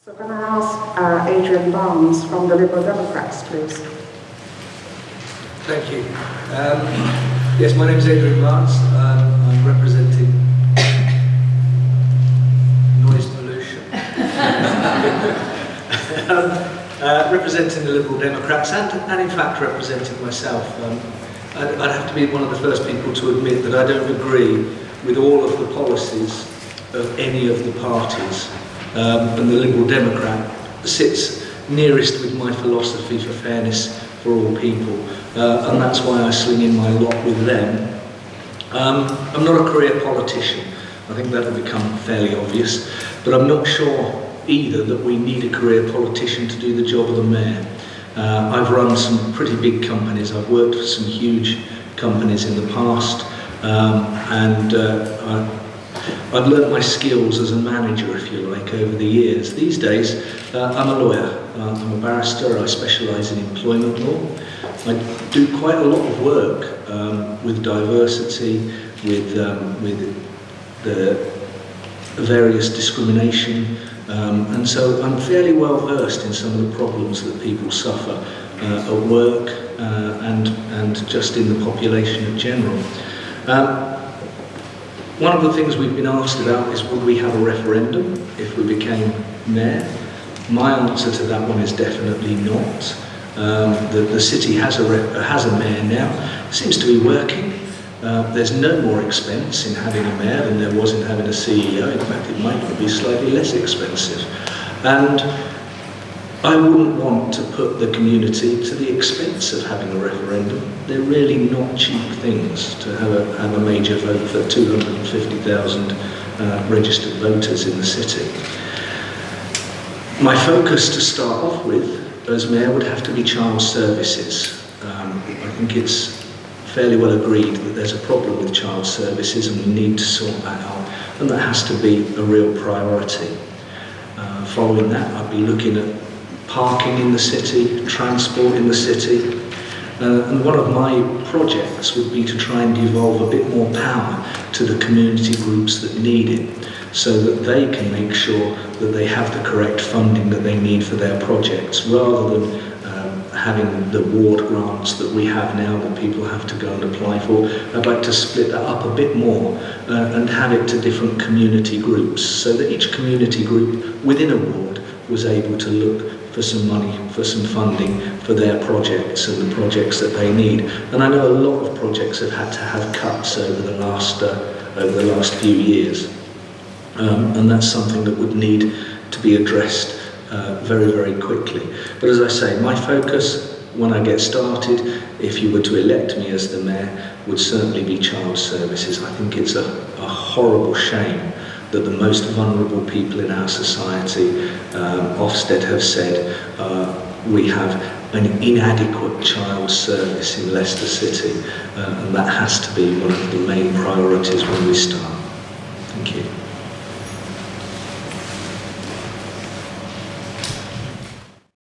So can I ask Adrian Barnes from the Liberal Democrats, please? Thank you. Yes, my name is Adrian Barnes. I'm representing noise pollution. Representing the Liberal Democrats and in fact representing myself. I'd have to be one of the first people to admit that I don't agree with all of the policies of any of the parties. And the Liberal Democrat sits nearest with my philosophy for fairness for all people, and that's why I sling in my lot with them. I'm not a career politician. I think that'll become fairly obvious, but I'm not sure either that we need a career politician to do the job of the mayor. I've run some pretty big companies. I've worked for some huge companies in the past, I've learnt my skills as a manager, if you like, over the years. These days, I'm a lawyer. I'm a barrister. I specialise in employment law. I do quite a lot of work with diversity, with the various discrimination, and so I'm fairly well versed in some of the problems that people suffer at work and just in the population in general. One of the things we've been asked about is, would we have a referendum if we became mayor? My answer to that one is definitely not. The city has a mayor now. It seems to be working. There's no more expense in having a mayor than there was in having a CEO. In fact, it might be slightly less expensive. And I wouldn't want to put the community to the expense of having a referendum. They're really not cheap things to have a major vote for 250,000 registered voters in the city. My focus to start off with as mayor would have to be child services. I think it's fairly well agreed that there's a problem with child services and we need to sort that out, and that has to be a real priority. Following that, I'd be looking at parking in the city, transport in the city, and one of my projects would be to try and devolve a bit more power to the community groups that need it, so that they can make sure that they have the correct funding that they need for their projects, rather than having the ward grants that we have now that people have to go and apply for. I'd like to split that up a bit more and have it to different community groups, so that each community group within a ward was able to look for some money, for some funding for their projects and the projects that they need. And I know a lot of projects have had to have cuts over the last few years, and that's something that would need to be addressed very, very quickly. But as I say, my focus when I get started, if you were to elect me as the mayor, would certainly be child services. I think it's a horrible shame that the most vulnerable people in our society, Ofsted have said, we have an inadequate child service in Leicester City, and that has to be one of the main priorities when we start. Thank you.